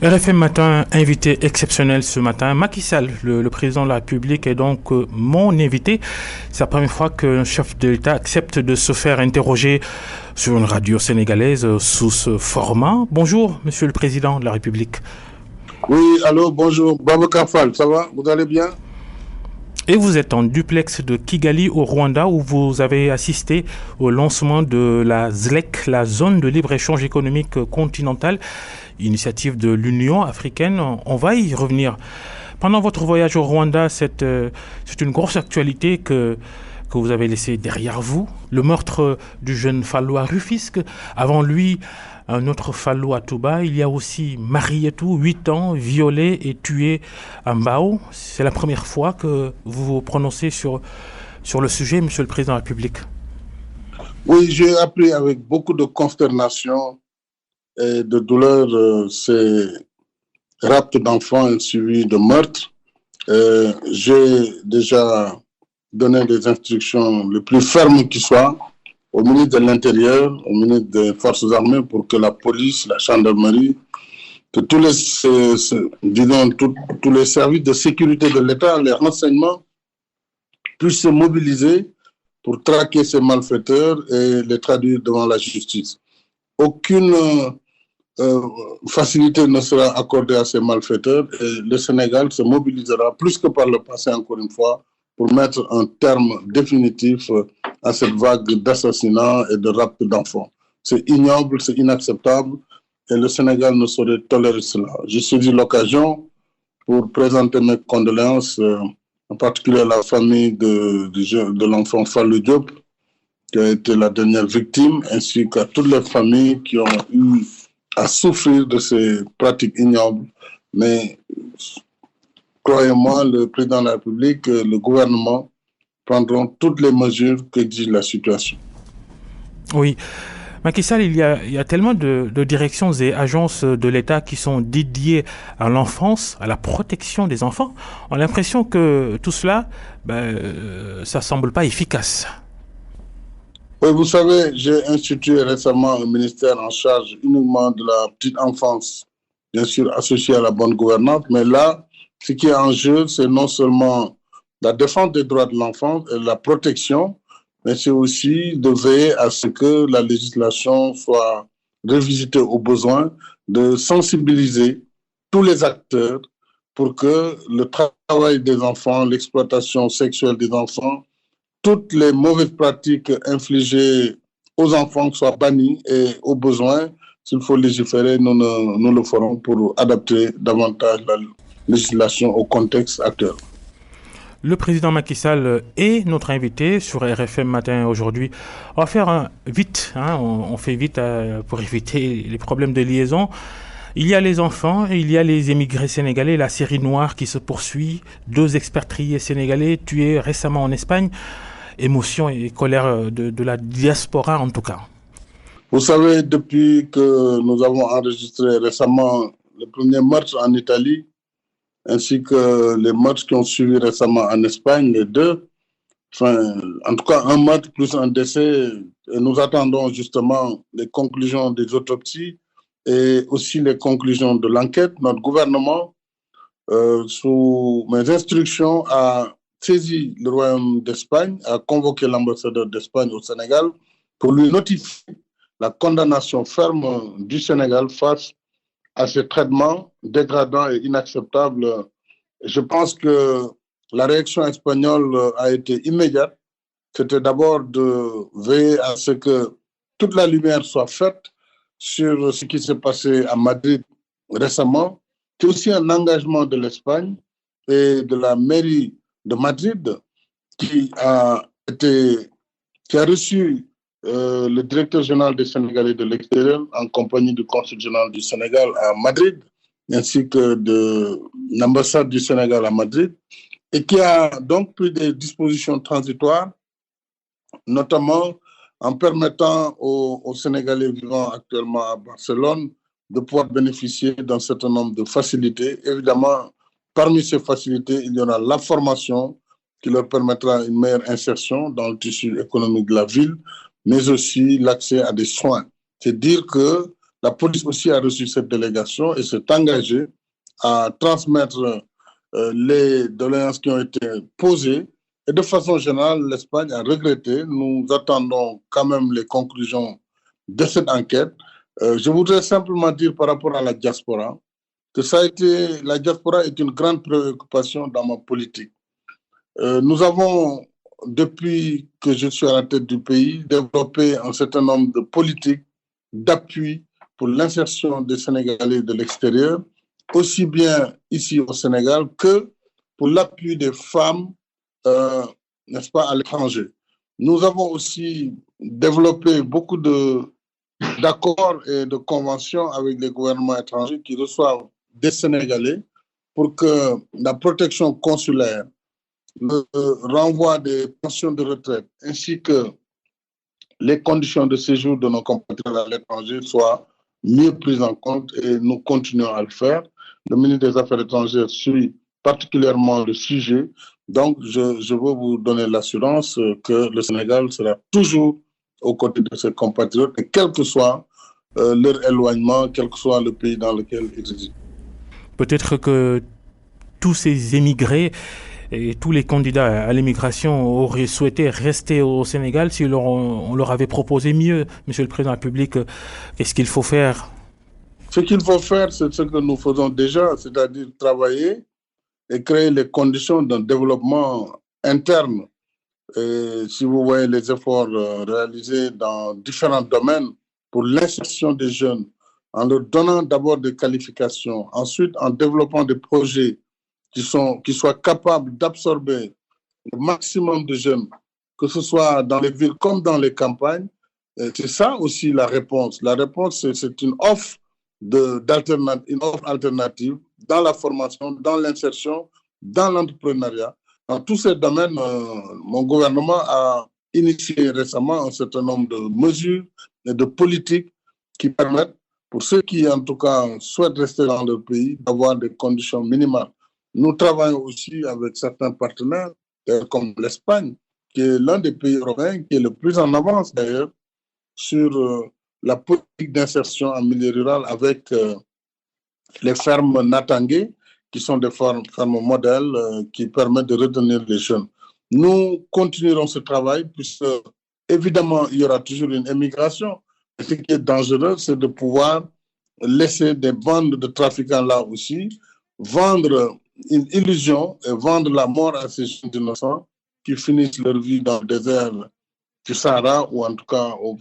RFM Matin, invité exceptionnel ce matin. Macky Sall, le président de la République, est donc mon invité. C'est la première fois qu'un chef de l'État accepte de se faire interroger sur une radio sénégalaise sous ce format. Bonjour, monsieur le président de la République. Oui, allô, bonjour. Babacar Fall, ça va? Vous allez bien? Et vous êtes en duplex de Kigali au Rwanda où vous avez assisté au lancement de la ZLEC, la zone de libre-échange économique continentale, initiative de l'Union africaine. On va y revenir. Pendant votre voyage au Rwanda, c'est une grosse actualité que vous avez laissée derrière vous. Le meurtre du jeune Fallois Rufisque. Avant lui, un autre Fallois à Touba. Il y a aussi Marietou, 8 ans, violée et tuée à Mbao. C'est la première fois que vous vous prononcez sur le sujet, monsieur le président de la République. Oui, j'ai appris avec beaucoup de consternation et de douleur ces rapts d'enfants suivis de meurtres. J'ai déjà donné des instructions les plus fermes qui soient au ministre de l'Intérieur, au ministre des Forces armées pour que la police, la gendarmerie, que tous les services de sécurité de l'État, les renseignements puissent se mobiliser pour traquer ces malfaiteurs et les traduire devant la justice. Aucune facilité ne sera accordée à ces malfaiteurs et le Sénégal se mobilisera plus que par le passé, encore une fois, pour mettre un terme définitif à cette vague d'assassinats et de rapts d'enfants. C'est ignoble, c'est inacceptable et le Sénégal ne saurait tolérer cela. J'ai saisi l'occasion pour présenter mes condoléances, en particulier à la famille de l'enfant Fallou Diop, qui a été la dernière victime, ainsi qu'à toutes les familles qui ont eu à souffrir de ces pratiques ignobles. Mais croyez-moi, le président de la République, le gouvernement prendront toutes les mesures qu'exige la situation. Oui. Macky Sall, il y a tellement de directions et agences de l'État qui sont dédiées à l'enfance, à la protection des enfants. On a l'impression que tout cela, ça semble pas efficace. Oui, vous savez, j'ai institué récemment un ministère en charge uniquement de la petite enfance, bien sûr associé à la bonne gouvernance, mais là, ce qui est en jeu, c'est non seulement la défense des droits de l'enfant et la protection, mais c'est aussi de veiller à ce que la législation soit revisitée au besoin, de sensibiliser tous les acteurs pour que le travail des enfants, l'exploitation sexuelle des enfants, toutes les mauvaises pratiques infligées aux enfants soient bannies et au besoin, s'il faut légiférer, nous le ferons pour adapter davantage la législation au contexte actuel. Le président Macky Sall est notre invité sur RFM Matin aujourd'hui. On va faire vite, on fait vite pour éviter les problèmes de liaison. Il y a les enfants, il y a les émigrés sénégalais, la série noire qui se poursuit. 2 expatriés sénégalais tués récemment en Espagne. Émotion et colère de la diaspora en tout cas. Vous savez, depuis que nous avons enregistré récemment le premier meurtre en Italie, ainsi que les meurtres qui ont suivi récemment en Espagne, les deux, en tout cas un meurtre plus un décès, et nous attendons justement les conclusions des autopsies et aussi les conclusions de l'enquête. Notre gouvernement, sous mes instructions, a saisi le Royaume d'Espagne, a convoqué l'ambassadeur d'Espagne au Sénégal pour lui notifier la condamnation ferme du Sénégal face à ces traitements dégradants et inacceptables. Je pense que la réaction espagnole a été immédiate. C'était d'abord de veiller à ce que toute la lumière soit faite sur ce qui s'est passé à Madrid récemment. C'est aussi un engagement de l'Espagne et de la mairie de Madrid qui a reçu le directeur général des Sénégalais de l'extérieur en compagnie du consul général du Sénégal à Madrid, ainsi que de l'ambassade du Sénégal à Madrid, et qui a donc pris des dispositions transitoires, notamment en permettant aux Sénégalais vivant actuellement à Barcelone de pouvoir bénéficier d'un certain nombre de facilités. Évidemment, parmi ces facilités, il y aura la formation qui leur permettra une meilleure insertion dans le tissu économique de la ville, mais aussi l'accès à des soins. C'est dire que La police aussi a reçu cette délégation et s'est engagée à transmettre les doléances qui ont été posées. Et de façon générale, l'Espagne a regretté. Nous attendons quand même les conclusions de cette enquête. Je voudrais simplement dire par rapport à la diaspora que la diaspora est une grande préoccupation dans ma politique. Nous avons, depuis que je suis à la tête du pays, développé un certain nombre de politiques d'appui pour l'insertion des Sénégalais de l'extérieur, aussi bien ici au Sénégal que pour l'appui des femmes, n'est-ce pas, à l'étranger. Nous avons aussi développé beaucoup d'accords et de conventions avec les gouvernements étrangers qui reçoivent des Sénégalais pour que la protection consulaire, le renvoi des pensions de retraite ainsi que les conditions de séjour de nos compatriotes à l'étranger soient mieux prises en compte et nous continuons à le faire. Le ministre des Affaires étrangères suit particulièrement le sujet. Donc, je veux vous donner l'assurance que le Sénégal sera toujours aux côtés de ses compatriotes, et quel que soit leur éloignement, quel que soit le pays dans lequel ils résident. Peut-être que tous ces émigrés et tous les candidats à l'immigration auraient souhaité rester au Sénégal si on leur avait proposé mieux. Monsieur le Président de la République, qu'est-ce qu'il faut faire? Ce qu'il faut faire, c'est ce que nous faisons déjà, c'est-à-dire travailler et créer les conditions d'un développement interne. Et si vous voyez les efforts réalisés dans différents domaines pour l'insertion des jeunes, en leur donnant d'abord des qualifications, ensuite en développant des projets qui soient capables d'absorber le maximum de jeunes, que ce soit dans les villes comme dans les campagnes, c'est ça aussi la réponse. La réponse, c'est une offre alternative dans la formation, dans l'insertion, dans l'entrepreneuriat. Dans tous ces domaines, mon gouvernement a initié récemment un certain nombre de mesures et de politiques qui permettent, pour ceux qui en tout cas souhaitent rester dans leur pays, d'avoir des conditions minimales. Nous travaillons aussi avec certains partenaires, comme l'Espagne, qui est l'un des pays européens qui est le plus en avance d'ailleurs sur la politique d'insertion en milieu rural avec les fermes Natangé, qui sont des fermes modèles qui permettent de retenir les jeunes. Nous continuerons ce travail puisque, évidemment, il y aura toujours une émigration. Ce qui est dangereux, c'est de pouvoir laisser des bandes de trafiquants là aussi vendre une illusion et vendre la mort à ces jeunes innocents qui finissent leur vie dans le désert du Sahara ou en tout cas au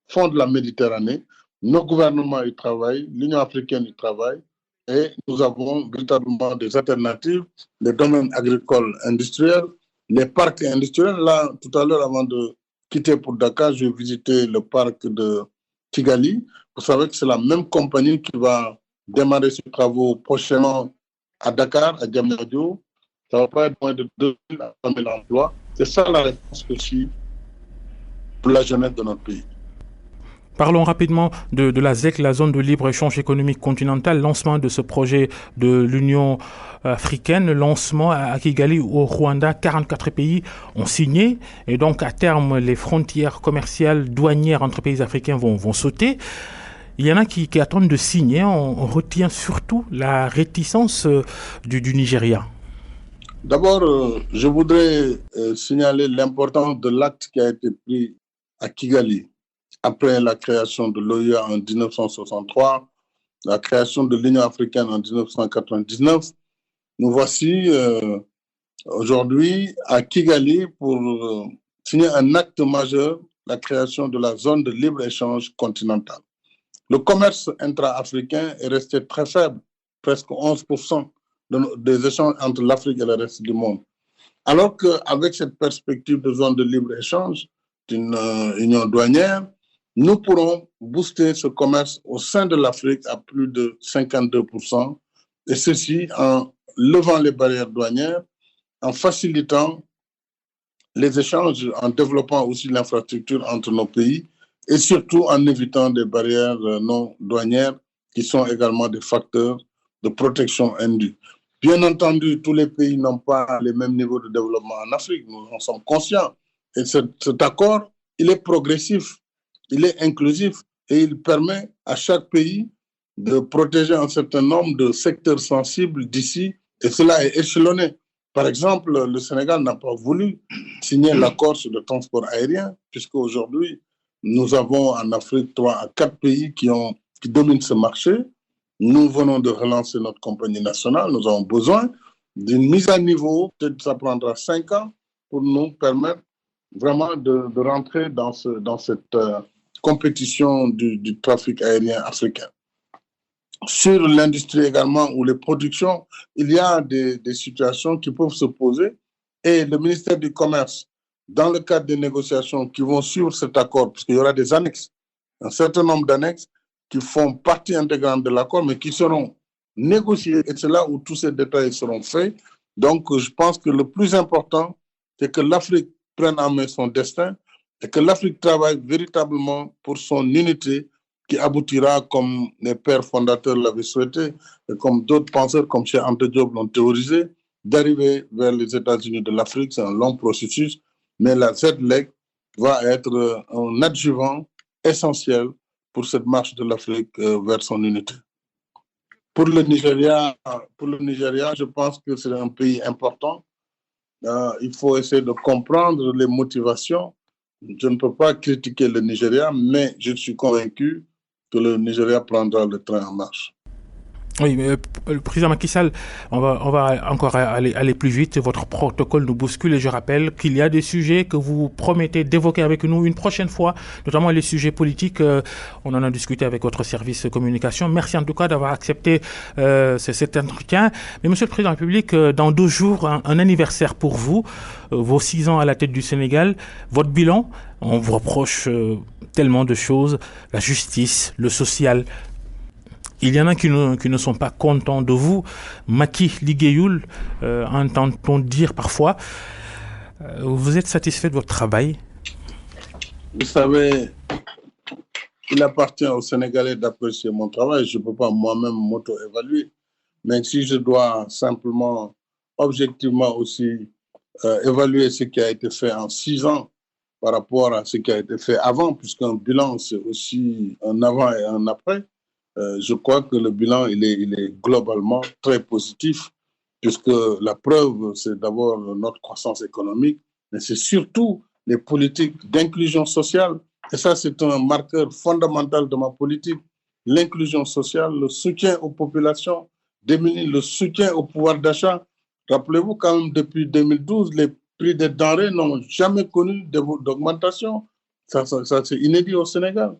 fond de la Méditerranée. Nos gouvernements y travaillent, l'Union africaine y travaille et nous avons véritablement des alternatives, les domaines agricoles industriels, les parcs industriels. Là, tout à l'heure, avant de quitter pour Dakar, j'ai visité le parc de Kigali. Vous savez que c'est la même compagnie qui va démarrer ses travaux prochainement à Dakar, à Diamniadio. Ça va pas être moins de 2 000 à 3 000 emplois. C'est ça la réponse aussi pour la jeunesse de notre pays. Parlons rapidement de la ZEC, la zone de libre-échange économique continentale, lancement de ce projet de l'Union africaine, lancement à Kigali au Rwanda. 44 pays ont signé et donc à terme les frontières commerciales douanières entre pays africains vont sauter. Il y en a qui attendent de signer. On retient surtout la réticence du Nigeria. D'abord, je voudrais signaler l'importance de l'acte qui a été pris à Kigali après la création de l'OUA en 1963, la création de l'Union africaine en 1999. Nous voici aujourd'hui à Kigali pour signer un acte majeur, la création de la zone de libre-échange continentale. Le commerce intra-africain est resté très faible, presque 11% des échanges entre l'Afrique et le reste du monde. Alors qu'avec cette perspective de zone de libre-échange, d'une union douanière, nous pourrons booster ce commerce au sein de l'Afrique à plus de 52%, et ceci en levant les barrières douanières, en facilitant les échanges, en développant aussi l'infrastructure entre nos pays et surtout en évitant des barrières non douanières qui sont également des facteurs de protection indue. Bien entendu, tous les pays n'ont pas les mêmes niveaux de développement en Afrique, nous en sommes conscients. Et cet accord, il est progressif, il est inclusif et il permet à chaque pays de protéger un certain nombre de secteurs sensibles d'ici, et cela est échelonné. Par exemple, le Sénégal n'a pas voulu signer l'accord sur le transport aérien, puisqu'aujourd'hui, nous avons en Afrique 3 à 4 pays qui dominent ce marché. Nous venons de relancer notre compagnie nationale. Nous avons besoin d'une mise à niveau. Peut-être que ça prendra 5 ans pour nous permettre vraiment de rentrer dans cette compétition du trafic aérien africain. Sur l'industrie également, ou les productions, il y a des situations qui peuvent se poser. Et le ministère du Commerce, dans le cadre des négociations qui vont suivre cet accord, parce qu'il y aura des annexes, un certain nombre d'annexes qui font partie intégrante de l'accord, mais qui seront négociées. Et c'est là où tous ces détails seront faits. Donc, je pense que le plus important, c'est que l'Afrique prenne en main son destin et que l'Afrique travaille véritablement pour son unité qui aboutira, comme les pères fondateurs l'avaient souhaité, et comme d'autres penseurs comme Cheikh Anta Diop l'ont théorisé, d'arriver vers les États-Unis de l'Afrique. C'est un long processus, mais la ZLEC va être un adjuvant essentiel pour cette marche de l'Afrique vers son unité. Pour le Nigeria, je pense que c'est un pays important. Il faut essayer de comprendre les motivations. Je ne peux pas critiquer le Nigeria, mais je suis convaincu que le Nigeria prendra le train en marche. Oui, mais le président Macky Sall, on va encore aller plus vite. Votre protocole nous bouscule et je rappelle qu'il y a des sujets que vous promettez d'évoquer avec nous une prochaine fois, notamment les sujets politiques. On en a discuté avec votre service de communication. Merci en tout cas d'avoir accepté cet entretien. Mais Monsieur le Président de la République, dans 2 jours, un anniversaire pour vous, vos 6 ans à la tête du Sénégal, votre bilan, on vous reproche tellement de choses, la justice, le social. Il y en a qui ne sont pas contents de vous. Macky Ligéyoul, entend-on dire parfois. Vous êtes satisfait de votre travail? Vous savez, il appartient aux Sénégalais d'apprécier mon travail. Je ne peux pas moi-même m'auto-évaluer. Mais si je dois simplement, objectivement aussi, évaluer ce qui a été fait en 6 ans par rapport à ce qui a été fait avant, puisqu'un bilan, c'est aussi un avant et un après, je crois que le bilan, il est globalement très positif, puisque la preuve, c'est d'abord notre croissance économique, mais c'est surtout les politiques d'inclusion sociale. Et ça, c'est un marqueur fondamental de ma politique. L'inclusion sociale, le soutien aux populations démunies, le soutien au pouvoir d'achat. Rappelez-vous quand même, depuis 2012, les prix des denrées n'ont jamais connu d'augmentation. Ça c'est inédit au Sénégal.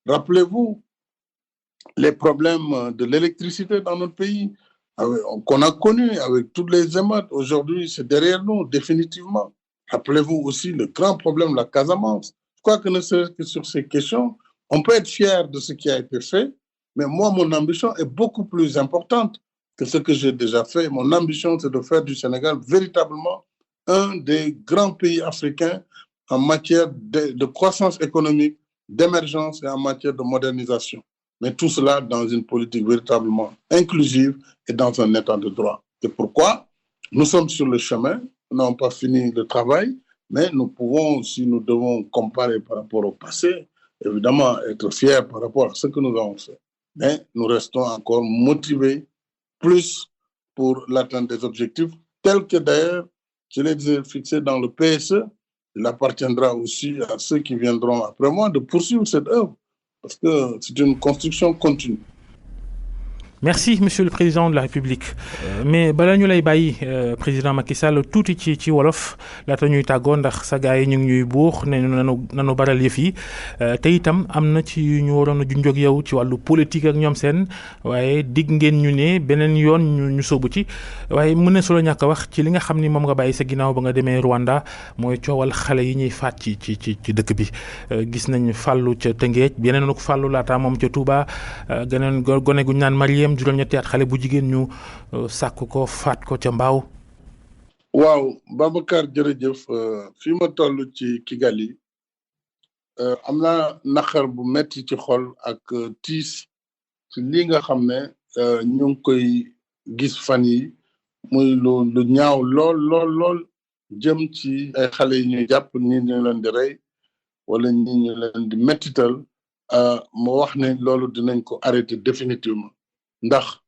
Rappelez-vous les problèmes de l'électricité dans notre pays, qu'on a connus avec toutes les émeutes. Aujourd'hui, c'est derrière nous, définitivement. Rappelez-vous aussi le grand problème de la Casamance. Je crois que ne serait-ce que sur ces questions, on peut être fier de ce qui a été fait, mais moi, mon ambition est beaucoup plus importante que ce que j'ai déjà fait. Mon ambition, c'est de faire du Sénégal véritablement un des grands pays africains en matière de croissance économique, d'émergence et en matière de modernisation. Mais tout cela dans une politique véritablement inclusive et dans un état de droit. C'est pourquoi nous sommes sur le chemin, nous n'avons pas fini le travail, mais nous pouvons, si nous devons comparer par rapport au passé, évidemment être fiers par rapport à ce que nous avons fait. Mais nous restons encore motivés plus pour l'atteinte des objectifs, tels que d'ailleurs, je les ai fixés dans le PSE. Il appartiendra aussi à ceux qui viendront après moi de poursuivre cette œuvre, parce que c'est une construction continue. Merci, Monsieur le Président de la République. Mais bala ñu lay bàyyi président Macky Sall tuuti ci wolof laata ñuy tàggoo ndax sa gars yi ñu ngi ñuy buux ne nanu baral yëf yi te itam am na ci ñu waroon a junjog yow ci wàllu politique ak ñoom seen waaye dig ngeen ñu ne beneen yoon ñu sóobu ci waaye mën na solo ñàkk a wax ci li nga xam ni moom nga bàyyi sa ginnaaw ba nga demee Rwanda mooy coowal xale yi ñuy faat ci dëkk bi gis nañ fàllu ca Tëngéej yeneen ko fàllu laata moom ca Touba geneen gone gu ñaan Mariem juróom-ñetti at xale bu jigéen ñu sàkk ko faat ko ca Mbaaw. waaw Babacar jërëjëf fi ma toll ci Kigali am na naqar bu metti ci xol ak tiis ci li nga xam ne ñu ngi koy gis fan yi muy lu ñaaw lool jëm ci ay xale yi ñuy jàpp ñi ñu leen di rey wala ñi ñu leen di mettital mu wax ne loolu dinañ ko arrêter définitivement ndax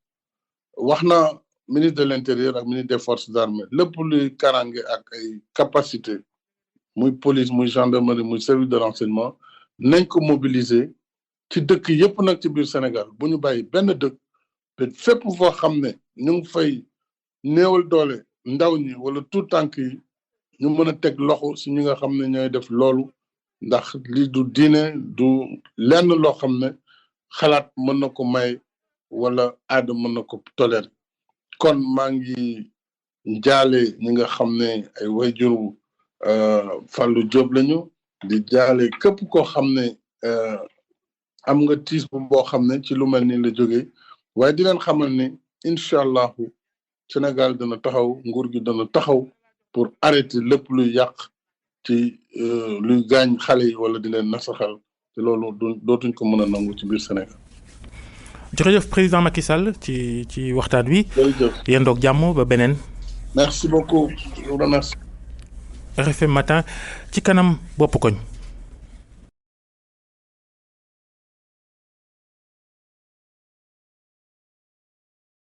wax na ministre de l'intérieur ak ministre des forces armées lépp luy karange ak ay capacité muy police muy gendarmerie muy service de renseignement nañ ko mobiliser ci dëkk yépp nag ci biir Sénégal bu ñu bàyyi benn dëkk te fépp foo xam ne ñu ngi fay néewal doole ndaw ñi wala tout tànk yi ñu mën a teg loxo si ñi nga xam ne ñooy def loolu ndax lii du diine du lenn loo xam ne xalaat mën na ko may wala aada mën na ko tolérer kon maa ngi jaale ñi nga xam ne ay wayjuru Fallou Diop lañu di jaale képp koo xam ne am nga tiis boo xam ne ci lu mel ni la jógee waaye di leen xamal ne incha allahu Sénégal dana taxaw nguur gi dana taxaw pour arrêter lépp luy yàq ci luy gaañ xale yi wala di leen nasaxal te loolu dootuñ ko mën a nangu ci biir Sénégal. jërëjëf président Macky Sall ci waxtaan wi. jërëjëf yéen doog jàmm ba beneen. merci beaucoup je vous remercie. RFM matin ci kanam bopp koñ.